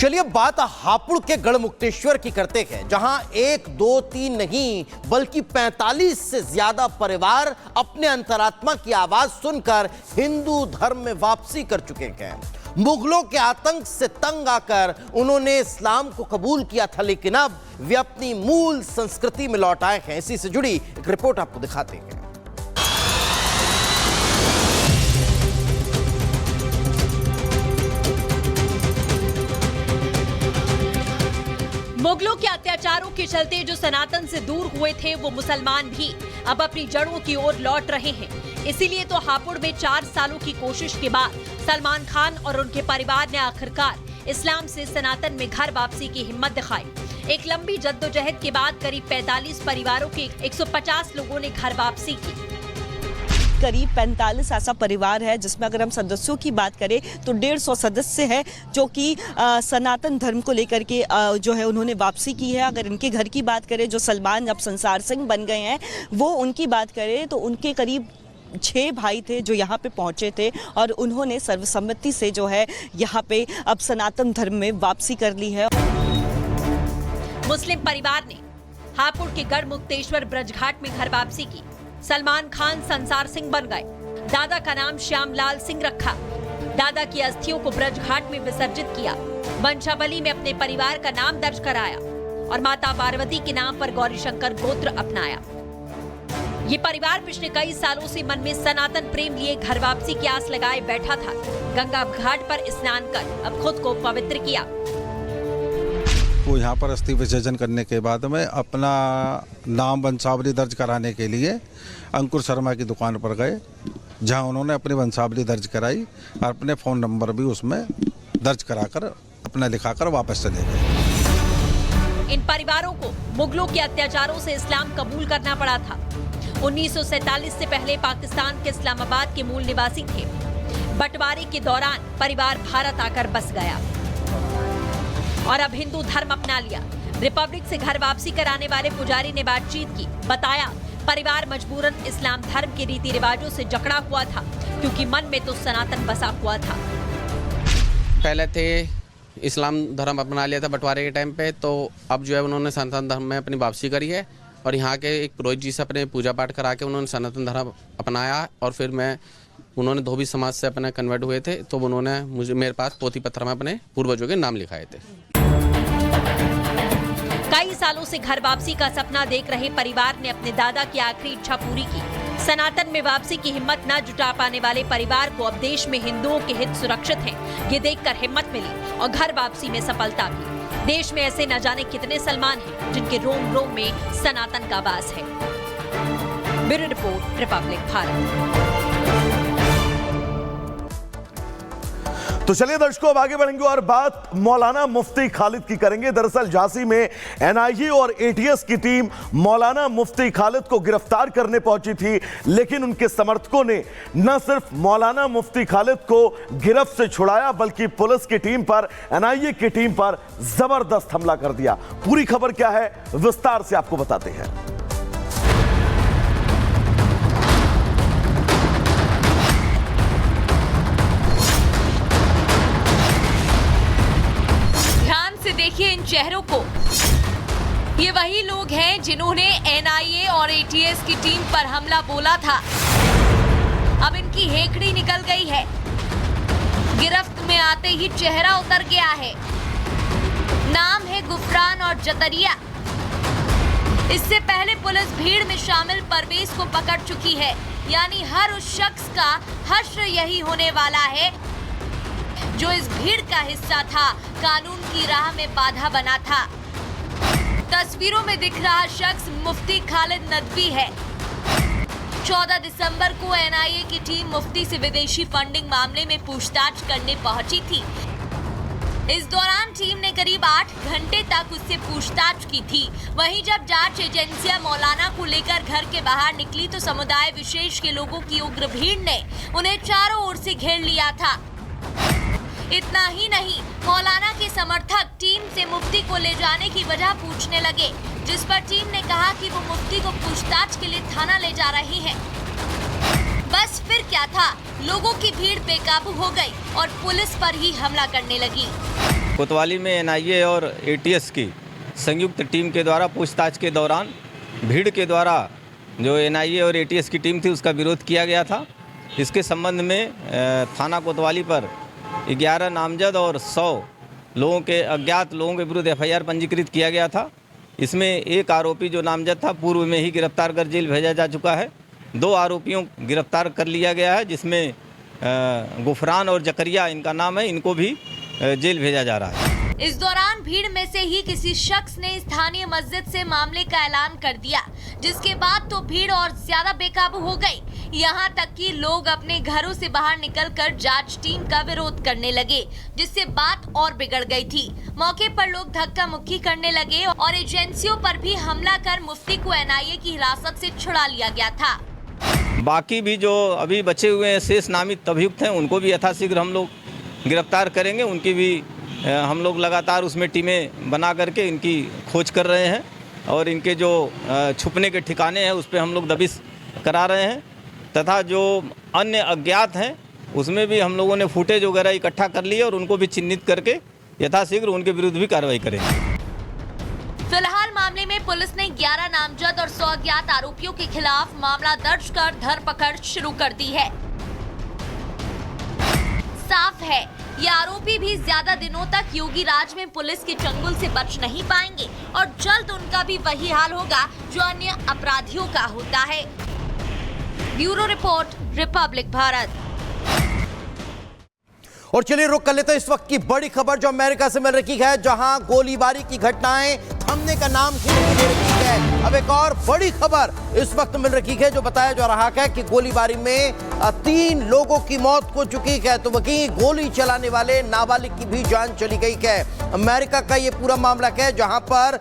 चलिए बात हापुड़ के गढ़मुक्तेश्वर की करते हैं, जहां 1, 2, 3 नहीं बल्कि 45 से ज्यादा परिवार अपने अंतरात्मा की आवाज सुनकर हिंदू धर्म में वापसी कर चुके हैं। मुगलों के आतंक से तंग आकर उन्होंने इस्लाम को कबूल किया था, लेकिन अब वे अपनी मूल संस्कृति में लौट आए हैं। इसी से जुड़ी एक रिपोर्ट आपको दिखाते हैं। मुगलों के अत्याचारों के चलते जो सनातन से दूर हुए थे, वो मुसलमान भी अब अपनी जड़ों की ओर लौट रहे हैं। इसीलिए तो हापुड़ में 4 सालों की कोशिश के बाद सलमान खान और उनके परिवार ने आखिरकार इस्लाम से सनातन में घर वापसी की हिम्मत दिखाई। एक लंबी जद्दोजहद के बाद करीब 45 परिवारों के 150 लोगों ने घर वापसी की। करीब 45 ऐसा परिवार है जिसमें अगर हम सदस्यों की बात करें तो 150 सदस्य है जो कि सनातन धर्म को लेकर के जो है उन्होंने वापसी की है। अगर इनके घर की बात करें, जो सलमान अब संसार सिंह बन गए हैं, वो उनकी बात करें तो उनके करीब 6 भाई थे जो यहाँ पे पहुँचे थे और उन्होंने सर्वसम्मति से जो है यहाँ पे अब सनातन धर्म में वापसी कर ली है। मुस्लिम परिवार ने हापुड़ के गढ़मुक्तेश्वर ब्रजघाट में घर वापसी की। सलमान खान संसार सिंह बन गए। दादा का नाम श्यामलाल सिंह रखा। दादा की अस्थियों को ब्रजघाट में विसर्जित किया। वंशावली में अपने परिवार का नाम दर्ज कराया और माता पार्वती के नाम पर गौरीशंकर गोत्र अपनाया। ये परिवार पिछले कई सालों से मन में सनातन प्रेम लिए घर वापसी की आस लगाए बैठा था। गंगा घाट पर स्नान कर अब खुद को पवित्र किया। वो यहाँ पर अस्थि विसर्जन करने के बाद में अपना नाम वंशावली दर्ज कराने के लिए अंकुर शर्मा की दुकान पर गए, जहाँ उन्होंने अपनी वंशावली दर्ज कराई और अपने फ़ोन नंबर भी उसमें दर्ज कराकर अपना लिखाकर वापस चले गए। इन परिवारों को मुगलों के अत्याचारों से इस्लाम कबूल करना पड़ा था। 1947 से पहले पाकिस्तान के इस्लामाबाद के मूल निवासी थे। बंटवारे के दौरान परिवार भारत आकर बस गया और अब हिंदू धर्म अपना लिया। रिपब्लिक से घर वापसी कराने वाले पुजारी ने बातचीत की। बताया परिवार मजबूरन इस्लाम धर्म के रीति रिवाजों से जकड़ा हुआ था, क्योंकि मन में तो सनातन बसा हुआ था। पहले थे इस्लाम धर्म अपना लिया था बंटवारे के टाइम पे, तो अब जो है उन्होंने सनातन धर्म में अपनी वापसी करी है और यहाँ के एक पुरोहित जी से अपने पूजा पाठ करा के उन्होंने सनातन धर्म अपनाया। और फिर उन्होंने धोबी समाज से अपने कन्वर्ट हुए थे, तो उन्होंने मेरे पास पोथी पत्र में अपने पूर्वजों के नाम लिखाए थे। कई सालों से घर वापसी का सपना देख रहे परिवार ने अपने दादा की आखिरी इच्छा पूरी की। सनातन में वापसी की हिम्मत न जुटा पाने वाले परिवार को अब देश में हिंदुओं के हित सुरक्षित हैं। ये देखकर हिम्मत मिली और घर वापसी में सफलता भी। देश में ऐसे न जाने कितने सलमान हैं जिनके रोम रोम में सनातन का वास है। Bureau report, Republic Bharat. तो चलिए दर्शकों, अब आगे बढ़ेंगे और बात मौलाना मुफ्ती खालिद की करेंगे। दरअसल झांसी में एनआईए और एटीएस की टीम मौलाना मुफ्ती खालिद को गिरफ्तार करने पहुंची थी, लेकिन उनके समर्थकों ने न सिर्फ मौलाना मुफ्ती खालिद को गिरफ्त से छुड़ाया, बल्कि पुलिस की टीम पर, एनआईए की टीम पर जबरदस्त हमला कर दिया। पूरी खबर क्या है, विस्तार से आपको बताते हैं। देखिए इन चेहरों को। ये वही लोग हैं जिन्होंने एनआईए और एटीएस की टीम पर हमला बोला था। अब इनकी हेकड़ी निकल गई है। गिरफ्त में आते ही चेहरा उतर गया है। नाम है गुफरान और जतरिया। इससे पहले पुलिस भीड़ में शामिल परवेज को पकड़ चुकी है। यानी हर उस शख्स का हश्र यही होने वाला है जो इस भीड़ का हिस्सा था, कानून की राह में बाधा बना था। तस्वीरों में दिख रहा शख्स मुफ्ती खालिद नदवी है। 14 दिसंबर को एनआईए की टीम मुफ्ती से विदेशी फंडिंग मामले में पूछताछ करने पहुंची थी। इस दौरान टीम ने करीब 8 घंटे तक उससे पूछताछ की थी। वहीं जब जांच एजेंसियां मौलाना को लेकर घर के बाहर निकली तो समुदाय विशेष के लोगों की उग्र भीड़ ने उन्हें चारों ओर से घेर लिया था। इतना ही नहीं, मौलाना के समर्थक टीम से मुफ्ती को ले जाने की वजह पूछने लगे, जिस पर टीम ने कहा कि वो मुफ्ती को पूछताछ के लिए थाना ले जा रही है। बस फिर क्या था, लोगों की भीड़ बेकाबू हो गई और पुलिस पर ही हमला करने लगी। कोतवाली में एनआईए और एटीएस की संयुक्त टीम के द्वारा पूछताछ के दौरान भीड़ के द्वारा जो एनआईए और एटीएस की टीम थी उसका विरोध किया गया था। इसके संबंध में थाना कोतवाली पर 11 नामजद और 100 लोगों के अज्ञात लोगों के विरुद्ध एफआईआर पंजीकृत किया गया था। इसमें एक आरोपी जो नामजद था पूर्व में ही गिरफ्तार कर जेल भेजा जा चुका है। 2 आरोपियों गिरफ्तार कर लिया गया है, जिसमें गुफरान और जकरिया इनका नाम है, इनको भी जेल भेजा जा रहा है। इस दौरान भीड़ में से ही किसी शख्स ने स्थानीय मस्जिद से मामले का ऐलान कर दिया, जिसके बाद तो भीड़ और ज्यादा बेकाबू हो गई। यहाँ तक कि लोग अपने घरों से बाहर निकलकर जांच टीम का विरोध करने लगे, जिससे बात और बिगड़ गई थी। मौके पर लोग धक्का मुक्की करने लगे और एजेंसियों पर भी हमला कर मुफ्ती को एनआईए की हिरासत से छुड़ा लिया गया था। बाकी भी जो अभी बचे हुए हैं शेष नामित अभियुक्त हैं, उनको भी यथाशीघ्र हम लोग गिरफ्तार करेंगे। उनकी भी हम लोग लगातार उसमें टीमें बना करके इनकी खोज कर रहे हैं और इनके जो छुपने के ठिकाने हैं उस पर हम लोग दबिश करा रहे हैं, तथा जो अन्य अज्ञात हैं उसमें भी हम लोगों ने फुटेज वगैरह इकट्ठा कर लिए और उनको भी चिन्हित करके यथाशीघ्र उनके विरुद्ध भी कार्रवाई करेंगे। फिलहाल मामले में पुलिस ने 11 नामजद और 100 अज्ञात आरोपियों के खिलाफ मामला दर्ज कर धरपकड़ शुरू कर दी है। साफ है, ये आरोपी भी ज्यादा दिनों तक योगी राज में पुलिस के चंगुल से बच नहीं पाएंगे और जल्द उनका भी वही हाल होगा जो अन्य अपराधियों का होता है। Bureau report, Republic Bharat. और चलिए रुक कर लेते हैं इस वक्त की बड़ी खबर जो अमेरिका से मिल रही है, जहां गोलीबारी की घटनाएं थमने का नाम ही नहीं ले रही है। अब एक और बड़ी खबर इस वक्त मिल रही है जो बताया जा रहा है कि गोलीबारी में 3 लोगों की मौत हो चुकी है, तो वहीं गोली चलाने वाले नाबालिग की भी जान चली गई है। अमेरिका का ये पूरा मामला है, जहां पर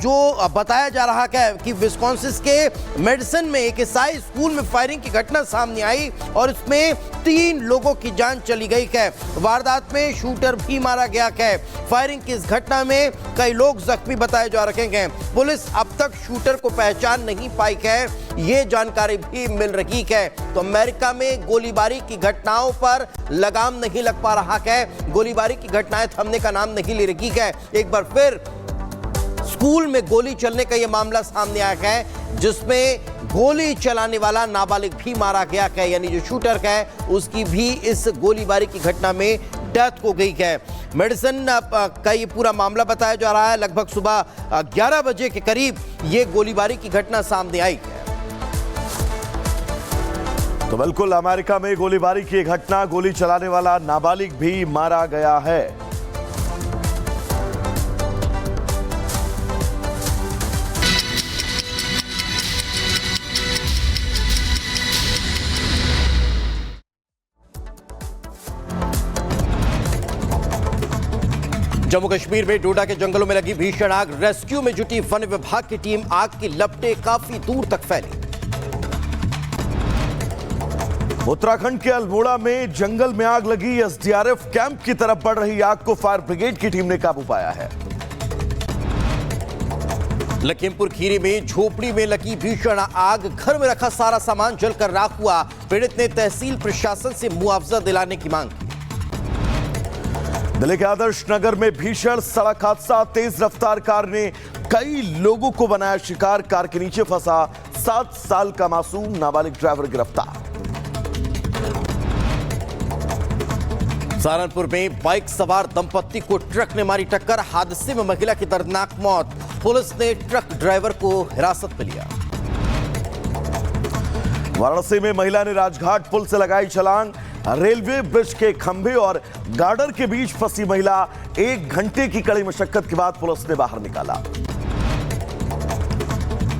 जो बताया जा रहा है कि विस्कॉन्सिन के मेडिसन में एक ईसाई स्कूल में फायरिंग की घटना सामने आई और इसमें 3 लोगों की जान चली गई है। वारदात में शूटर भी मारा गया है। फायरिंग की इस घटना में कई लोग जख्मी बताए जा रहे हैं। पुलिस अब तक शूटर को पहचान नहीं पाई है, ये जानकारी भी मिल रही है। तो अमेरिका में गोलीबारी की घटनाओं पर लगाम नहीं लग पा रहा है, गोलीबारी की घटनाएं थमने का नाम नहीं ले रही है। एक बार फिर स्कूल में गोली चलने का यह मामला सामने आया है, जिसमें गोली चलाने वाला नाबालिग भी मारा गया है, यानी जो शूटर है उसकी भी इस गोलीबारी की घटना में डेथ हो गई है। मेडिसन का ये पूरा मामला बताया जा रहा है। लगभग सुबह 11 बजे के करीब ये गोलीबारी की घटना सामने आई है। तो बिल्कुल अमेरिका में गोलीबारी की घटना, गोली चलाने वाला नाबालिग भी मारा गया है। जम्मू कश्मीर में डोडा के जंगलों में लगी भीषण आग, रेस्क्यू में जुटी वन विभाग की टीम, आग की लपटें काफी दूर तक फैली। उत्तराखंड के अल्मोड़ा में जंगल में आग लगी, एसडीआरएफ कैंप की तरफ बढ़ रही आग को फायर ब्रिगेड की टीम ने काबू पाया है। लखीमपुर खीरी में झोपड़ी में लगी भीषण आग, घर में रखा सारा सामान जलकर राख हुआ। पीड़ित ने तहसील प्रशासन से मुआवजा दिलाने की मांग की। दिल्ली के आदर्श नगर में भीषण सड़क हादसा, तेज रफ्तार कार ने कई लोगों को बनाया शिकार, कार के नीचे फंसा 7 साल का मासूम नाबालिग ड्राइवर गिरफ्तार। सहारनपुर में बाइक सवार दंपत्ति को ट्रक ने मारी टक्कर, हादसे में महिला की दर्दनाक मौत, पुलिस ने ट्रक ड्राइवर को हिरासत में लिया। वाराणसी में महिला ने राजघाट पुल से लगाई छलांग, रेलवे ब्रिज के खंभे और गार्डर के बीच फंसी महिला 1 घंटे की कड़ी मशक्कत के बाद पुलिस ने बाहर निकाला।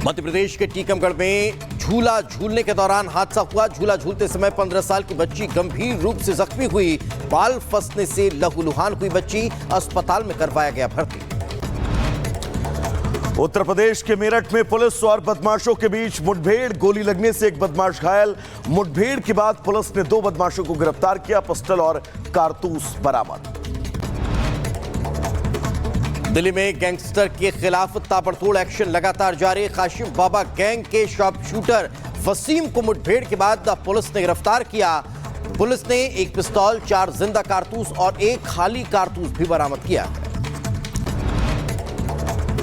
मध्य प्रदेश के टीकमगढ़ में झूला झूलने के दौरान हादसा हुआ, झूला झूलते समय 15 साल की बच्ची गंभीर रूप से जख्मी हुई, बाल फंसने से लहूलुहान हुई बच्ची, अस्पताल में करवाया गया भर्ती। उत्तर प्रदेश के मेरठ में पुलिस और बदमाशों के बीच मुठभेड़, गोली लगने से एक बदमाश घायल, मुठभेड़ के बाद पुलिस ने 2 बदमाशों को गिरफ्तार किया, पिस्टल और कारतूस बरामद। दिल्ली में गैंगस्टर के खिलाफ ताबड़तोड़ एक्शन लगातार जारी, काशिम बाबा गैंग के शॉर्प शूटर वसीम को मुठभेड़ के बाद पुलिस ने गिरफ्तार किया। पुलिस ने एक पिस्तौल, 4 जिंदा कारतूस और एक खाली कारतूस भी बरामद किया है।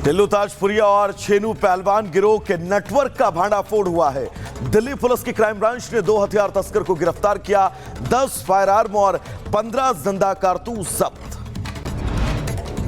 टिल्लू ताजपुरिया और छेनू पहलवान गिरोह के नेटवर्क का भांडाफोड़ हुआ है। दिल्ली पुलिस की क्राइम ब्रांच ने 2 हथियार तस्कर को गिरफ्तार किया। 10 फायरआर्म और 15 जिंदा कारतूस जब्त।